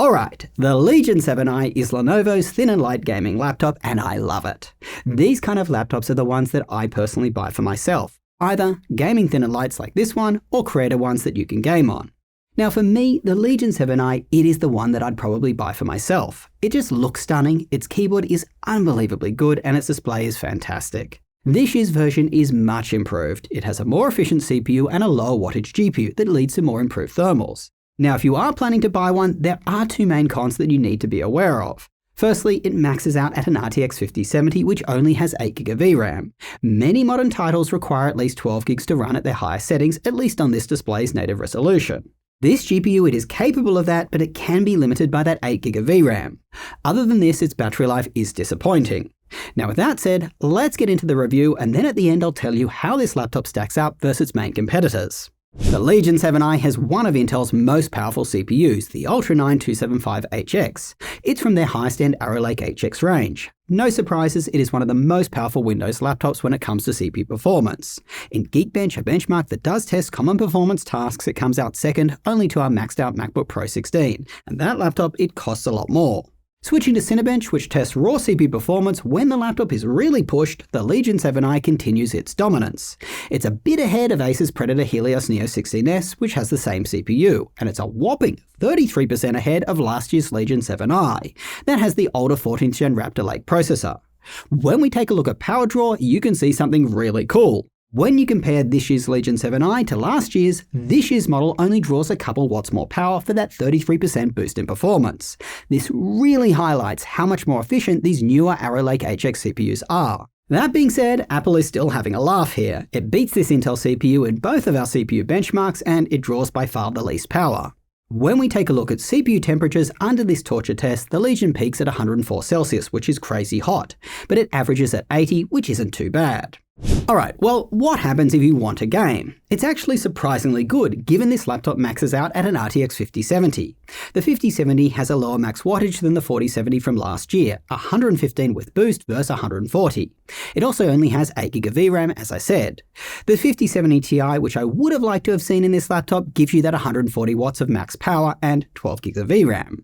Alright, the Legion 7i is Lenovo's thin and light gaming laptop, and I love it. These kind of laptops are the ones that I personally buy for myself. Either gaming thin and lights like this one, or creator ones that you can game on. Now for me, the Legion 7i, it is the one that I'd probably buy for myself. It just looks stunning, its keyboard is unbelievably good, and its display is fantastic. This year's version is much improved. It has a more efficient CPU and a lower wattage GPU that leads to more improved thermals. Now, if you are planning to buy one, there are two main cons that you need to be aware of. Firstly, it maxes out at an RTX 5070, which only has 8GB of VRAM. Many modern titles require at least 12GB to run at their highest settings, at least on this display's native resolution. This GPU, it is capable of that, but it can be limited by that 8GB of VRAM. Other than this, its battery life is disappointing. Now with that said, let's get into the review, and then at the end I'll tell you how this laptop stacks up versus its main competitors. The Legion 7i has one of Intel's most powerful CPUs, the Ultra 9 275HX. It's from their highest-end Arrow Lake HX range. No surprises, it is one of the most powerful Windows laptops when it comes to CPU performance. In Geekbench, a benchmark that does test common performance tasks, it comes out second only to our maxed-out MacBook Pro 16, and that laptop, it costs a lot more. Switching to Cinebench, which tests raw CPU performance when the laptop is really pushed, the Legion 7i continues its dominance. It's a bit ahead of Acer's Predator Helios Neo 16S, which has the same CPU, and it's a whopping 33% ahead of last year's Legion 7i. That has the older 14th Gen Raptor Lake processor. When we take a look at power draw, you can see something really cool. When you compare this year's Legion 7i to last year's, this year's model only draws a couple watts more power for that 33% boost in performance. This really highlights how much more efficient these newer Arrow Lake HX CPUs are. That being said, Apple is still having a laugh here. It beats this Intel CPU in both of our CPU benchmarks, and it draws by far the least power. When we take a look at CPU temperatures under this torture test, the Legion peaks at 104 Celsius, which is crazy hot, but it averages at 80, which isn't too bad. Alright, well, what happens if you want a game? It's actually surprisingly good, given this laptop maxes out at an RTX 5070. The 5070 has a lower max wattage than the 4070 from last year, 115 with boost versus 140. It also only has 8GB of VRAM, as I said. The 5070 Ti, which I would have liked to have seen in this laptop, gives you that 140 watts of max power and 12GB of VRAM.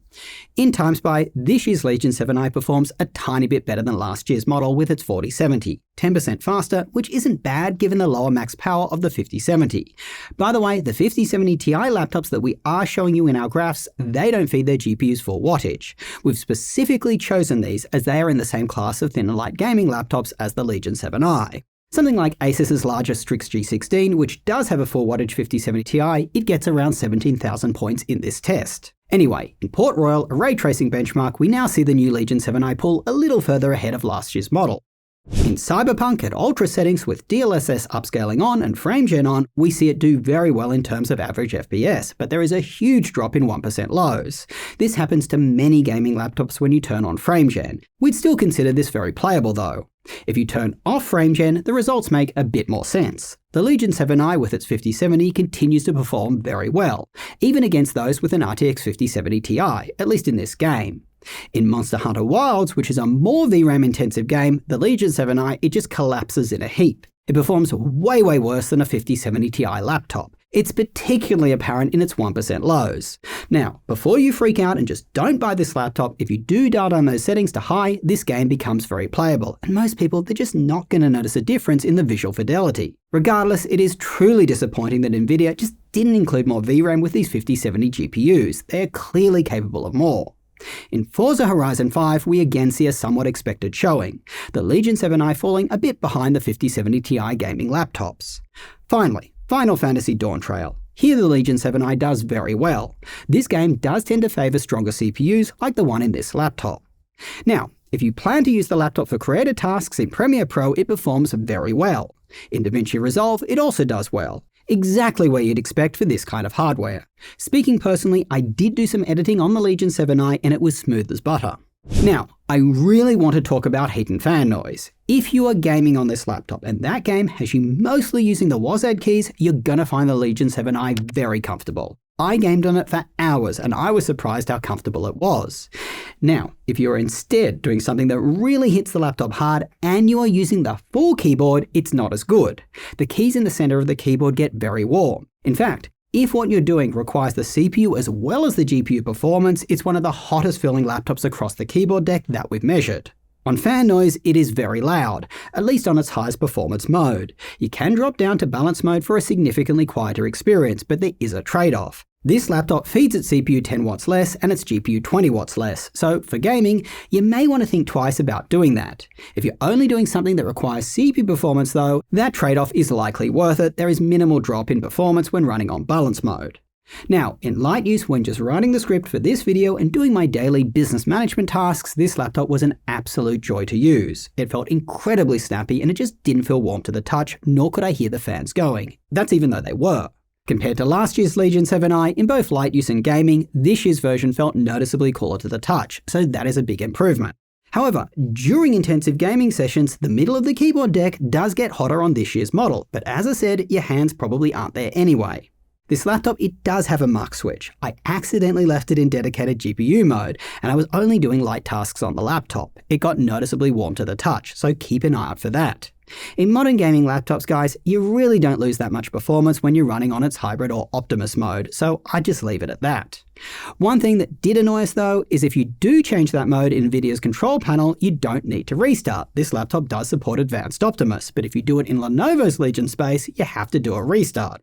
In TimeSpy, this year's Legion 7i performs a tiny bit better than last year's model with its 4070, 10% faster, which isn't bad given the lower max power of the 5070. By the way, the 5070 Ti laptops that we are showing you in our graphs, they don't feed their GPUs full wattage. We've specifically chosen these as they are in the same class of thin and light gaming laptops as the Legion 7i. Something like Asus's larger Strix G16, which does have a full wattage 5070 Ti, it gets around 17,000 points in this test. Anyway, in Port Royal, a ray tracing benchmark, we now see the new Legion 7i pull a little further ahead of last year's model. In Cyberpunk at ultra settings with DLSS upscaling on and FrameGen on, we see it do very well in terms of average FPS, but there is a huge drop in 1% lows. This happens to many gaming laptops when you turn on FrameGen. We'd still consider this very playable though. If you turn off FrameGen, the results make a bit more sense. The Legion 7i with its 5070 continues to perform very well, even against those with an RTX 5070 Ti, at least in this game. In Monster Hunter Wilds, which is a more VRAM intensive game, the Legion 7i, it just collapses in a heap. It performs way worse than a 5070 Ti laptop. It's particularly apparent in its 1% lows. Now, before you freak out and just don't buy this laptop, if you do dial down those settings to high, this game becomes very playable, and most people, they're just not going to notice a difference in the visual fidelity. Regardless, it is truly disappointing that Nvidia just didn't include more VRAM with these 5070 GPUs. They're clearly capable of more. In Forza Horizon 5, we again see a somewhat expected showing, the Legion 7i falling a bit behind the 5070 Ti gaming laptops. Finally, Final Fantasy Dawntrail. Here the Legion 7i does very well. This game does tend to favour stronger CPUs like the one in this laptop. Now, if you plan to use the laptop for creator tasks in Premiere Pro, it performs very well. In DaVinci Resolve, it also does well. Exactly where you'd expect for this kind of hardware. Speaking personally, I did do some editing on the Legion 7i and it was smooth as butter. Now, I really want to talk about heat and fan noise. If you are gaming on this laptop and that game has you mostly using the WASD keys, you're gonna find the Legion 7i very comfortable. I gamed on it for hours and I was surprised how comfortable it was. Now, if you're instead doing something that really hits the laptop hard and you are using the full keyboard, it's not as good. The keys in the center of the keyboard get very warm. In fact, If what you're doing requires the CPU as well as the GPU performance, it's one of the hottest filling laptops across the keyboard deck that we've measured. On fan noise, it is very loud, at least on its highest performance mode. You can drop down to balance mode for a significantly quieter experience, but there is a trade-off. This laptop feeds its CPU 10 watts less and its GPU 20 watts less, so for gaming, you may want to think twice about doing that. If you're only doing something that requires CPU performance though, that trade-off is likely worth it. There is minimal drop in performance when running on balance mode. Now, in light use when just writing the script for this video and doing my daily business management tasks, this laptop was an absolute joy to use. It felt incredibly snappy and it just didn't feel warm to the touch, nor could I hear the fans going. That's even though they were. Compared to last year's Legion 7i, in both light use and gaming, this year's version felt noticeably cooler to the touch, so that is a big improvement. However, during intensive gaming sessions, the middle of the keyboard deck does get hotter on this year's model, but as I said, your hands probably aren't there anyway. This laptop, it does have a mux switch. I accidentally left it in dedicated GPU mode, and I was only doing light tasks on the laptop. It got noticeably warm to the touch, so keep an eye out for that. In modern gaming laptops, guys, you really don't lose that much performance when you're running on its hybrid or Optimus mode, so I just leave it at that. One thing that did annoy us though is if you do change that mode in NVIDIA's control panel, you don't need to restart. This laptop does support Advanced Optimus, but if you do it in Lenovo's Legion space, you have to do a restart.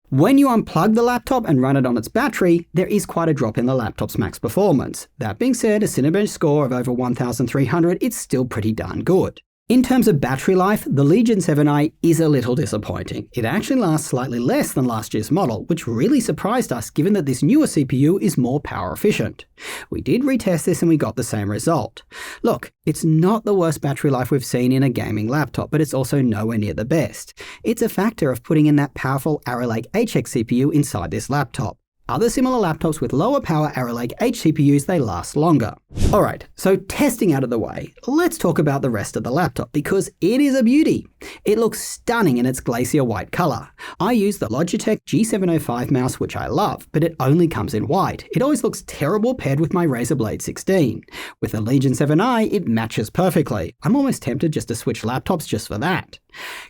When you unplug the laptop and run it on its battery, there is quite a drop in the laptop's max performance. That being said, a Cinebench score of over 1,300 is still pretty darn good. In terms of battery life, the Legion 7i is a little disappointing. It actually lasts slightly less than last year's model, which really surprised us given that this newer CPU is more power efficient. We did retest this and we got the same result. Look, it's not the worst battery life we've seen in a gaming laptop, but it's also nowhere near the best. It's a factor of putting in that powerful Arrow Lake HX CPU inside this laptop. Other similar laptops with lower power Arrow Lake H CPUs, they last longer. Alright, so testing out of the way, let's talk about the rest of the laptop because it is a beauty. It looks stunning in its glacier white color. I use the Logitech G705 mouse, which I love, but it only comes in white. It always looks terrible paired with my Razer Blade 16. With the Legion 7i, it matches perfectly. I'm almost tempted just to switch laptops just for that.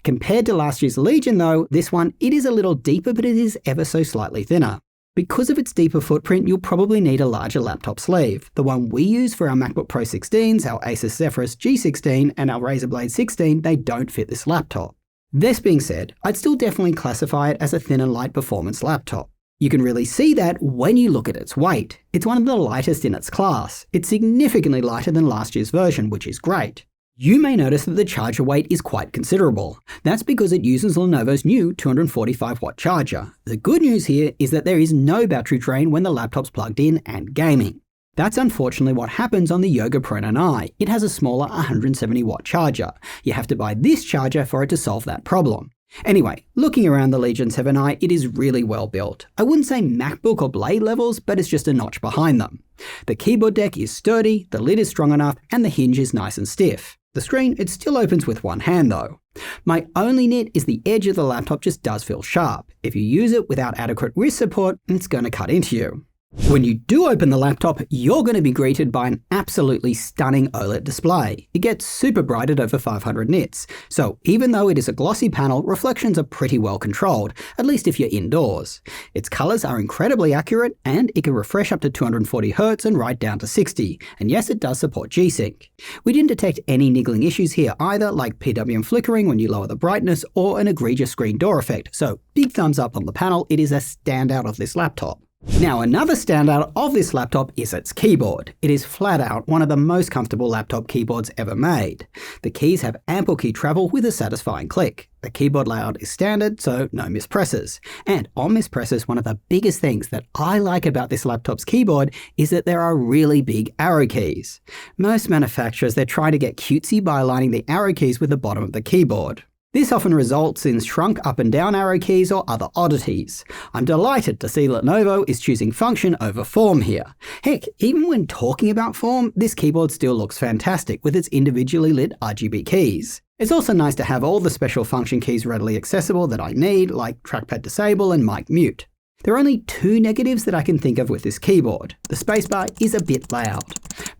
Compared to last year's Legion though, this one, it is a little deeper, but it is ever so slightly thinner. Because of its deeper footprint, you'll probably need a larger laptop sleeve. The one we use for our MacBook Pro 16s, our Asus Zephyrus G16, and our Razer Blade 16, they don't fit this laptop. This being said, I'd still definitely classify it as a thin and light performance laptop. You can really see that when you look at its weight. It's one of the lightest in its class. It's significantly lighter than last year's version, which is great. You may notice that the charger weight is quite considerable. That's because it uses Lenovo's new 245-watt charger. The good news here is that there is no battery drain when the laptop's plugged in and gaming. That's unfortunately what happens on the Yoga Pro 9i. It has a smaller 170-watt charger. You have to buy this charger for it to solve that problem. Anyway, looking around the Legion 7i, it is really well built. I wouldn't say MacBook or Blade levels, but it's just a notch behind them. The keyboard deck is sturdy, the lid is strong enough, and the hinge is nice and stiff. The screen, it still opens with one hand though. My only nit is the edge of the laptop just does feel sharp. If you use it without adequate wrist support, it's going to cut into you. When you do open the laptop, you're going to be greeted by an absolutely stunning OLED display. It gets super bright at over 500 nits, so even though it is a glossy panel, reflections are pretty well controlled, at least if you're indoors. Its colors are incredibly accurate, and it can refresh up to 240 Hz and right down to 60, and yes, it does support G-Sync. We didn't detect any niggling issues here either, like PWM flickering when you lower the brightness, or an egregious screen door effect, so big thumbs up on the panel. It is a standout of this laptop. Now, another standout of this laptop is its keyboard. It is flat out one of the most comfortable laptop keyboards ever made. The keys have ample key travel with a satisfying click. The keyboard layout is standard, so no mispresses. And on mispresses, one of the biggest things that I like about this laptop's keyboard is that there are really big arrow keys. Most manufacturers, they're trying to get cutesy by aligning the arrow keys with the bottom of the keyboard. This often results in shrunk up and down arrow keys or other oddities. I'm delighted to see Lenovo is choosing function over form here. Heck, even when talking about form, this keyboard still looks fantastic with its individually lit RGB keys. It's also nice to have all the special function keys readily accessible that I need, like trackpad disable and mic mute. There are only two negatives that I can think of with this keyboard. The spacebar is a bit loud.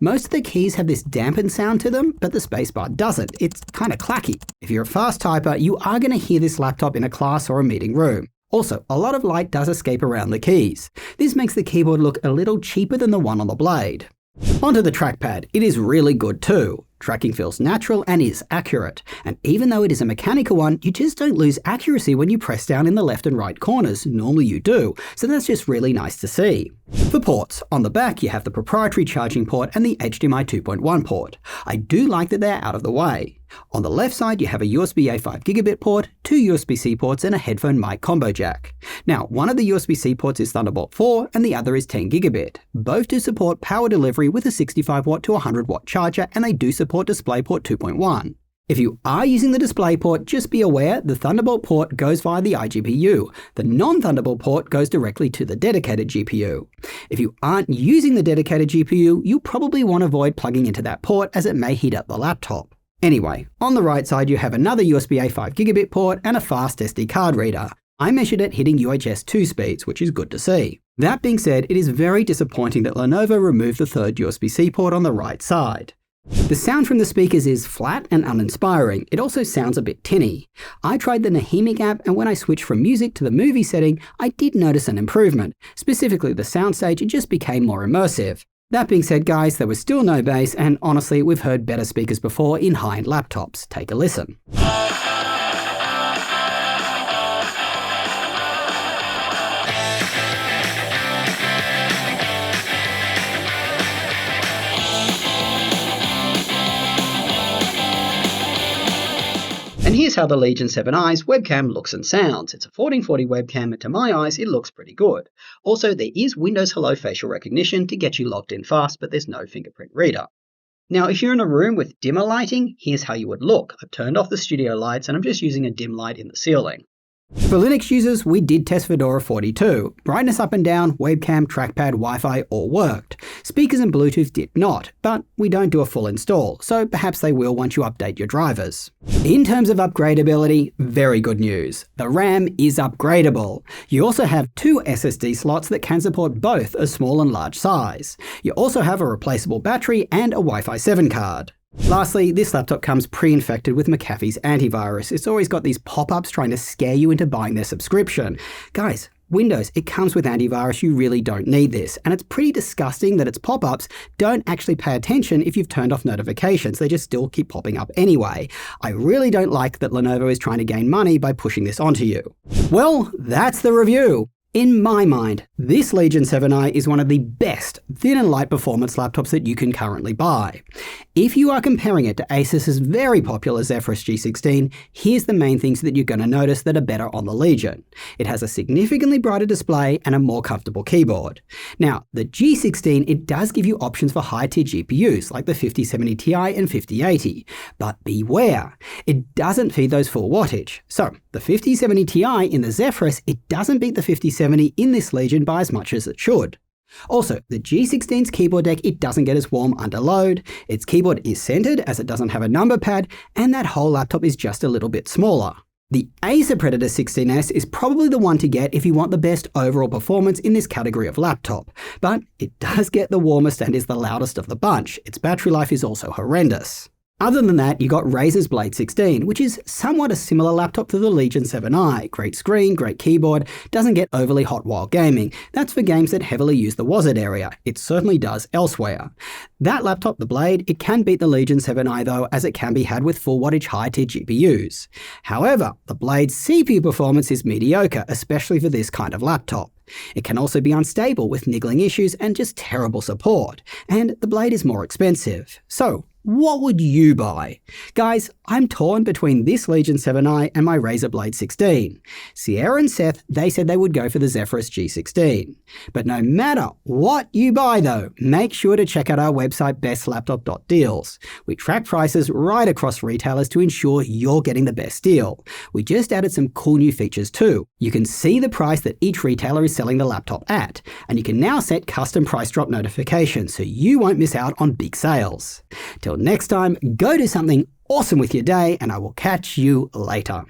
Most of the keys have this dampened sound to them, but the spacebar doesn't. It's kind of clacky. If you're a fast typer, you are going to hear this laptop in a class or a meeting room. Also, a lot of light does escape around the keys. This makes the keyboard look a little cheaper than the one on the Blade. Onto the trackpad, it is really good too. Tracking feels natural and is accurate, and even though it is a mechanical one, you just don't lose accuracy when you press down in the left and right corners. Normally you do, so that's just really nice to see. For ports, on the back you have the proprietary charging port and the HDMI 2.1 port. I do like that they're out of the way. On the left side you have a USB-A 5GB port, 2 USB-C ports and a headphone mic combo jack. Now, one of the USB-C ports is Thunderbolt 4 and the other is 10GB. Both do support power delivery with a 65W to 100W charger, and they do support DisplayPort 2.1. If you are using the DisplayPort, just be aware the Thunderbolt port goes via the iGPU. The non-Thunderbolt port goes directly to the dedicated GPU. If you aren't using the dedicated GPU, you'll probably want to avoid plugging into that port as it may heat up the laptop. Anyway, on the right side you have another USB-A 5GB port and a fast SD card reader. I measured it hitting UHS 2 speeds, which is good to see. That being said, it is very disappointing that Lenovo removed the third USB-C port on the right side. The sound from the speakers is flat and uninspiring. It also sounds a bit tinny. I tried the Nahimic app, and when I switched from music to the movie setting, I did notice an improvement. Specifically the soundstage, it just became more immersive. That being said, guys, there was still no bass, and honestly, we've heard better speakers before in high-end laptops. Take a listen. And here's how the Legion 7i's webcam looks and sounds. It's a 1440 webcam, and to my eyes, it looks pretty good. Also, there is Windows Hello facial recognition to get you logged in fast, but there's no fingerprint reader. Now, if you're in a room with dimmer lighting, here's how you would look. I've turned off the studio lights and I'm just using a dim light in the ceiling. For Linux users, we did test Fedora 42. Brightness up and down, webcam, trackpad, Wi-Fi all worked. Speakers and Bluetooth did not, but we don't do a full install, so perhaps they will once you update your drivers. In terms of upgradability, very good news. The RAM is upgradable. You also have 2 SSD slots that can support both a small and large size. You also have a replaceable battery and a Wi-Fi 7 card. Lastly, this laptop comes pre-infected with McAfee's antivirus. It's always got these pop-ups trying to scare you into buying their subscription. Guys, Windows, it comes with antivirus. You really don't need this. And it's pretty disgusting that its pop-ups don't actually pay attention if you've turned off notifications. They just still keep popping up anyway. I really don't like that Lenovo is trying to gain money by pushing this onto you. Well, that's the review. In my mind, this Legion 7i is one of the best thin and light performance laptops that you can currently buy. If you are comparing it to Asus's very popular Zephyrus G16, here's the main things that you're going to notice that are better on the Legion. It has a significantly brighter display and a more comfortable keyboard. Now, the G16, it does give you options for high-tier GPUs like the 5070 Ti and 5080, but beware, it doesn't feed those full wattage. So, the 5070 Ti in the Zephyrus, it doesn't beat the 5070 in this Legion by as much as it should. Also, the G16's keyboard deck, it doesn't get as warm under load, its keyboard is centered as it doesn't have a number pad, and that whole laptop is just a little bit smaller. The Acer Predator 16S is probably the one to get if you want the best overall performance in this category of laptop, but it does get the warmest and is the loudest of the bunch. Its battery life is also horrendous. Other than that, you got Razer's Blade 16, which is somewhat a similar laptop to the Legion 7i. Great screen, great keyboard, doesn't get overly hot while gaming. That's for games that heavily use the WASD area. It certainly does elsewhere. That laptop, the Blade, it can beat the Legion 7i though, as it can be had with full wattage high-tier GPUs. However, the Blade's CPU performance is mediocre, especially for this kind of laptop. It can also be unstable with niggling issues and just terrible support. And the Blade is more expensive. So, what would you buy? Guys, I'm torn between this Legion 7i and my Razer Blade 16. Sierra and Seth, they said they would go for the Zephyrus G16. But no matter what you buy though, make sure to check out our website bestlaptop.deals. We track prices right across retailers to ensure you're getting the best deal. We just added some cool new features too. You can see the price that each retailer is selling the laptop at, and you can now set custom price drop notifications so you won't miss out on big sales. Till next time, go do something awesome with your day, and I will catch you later.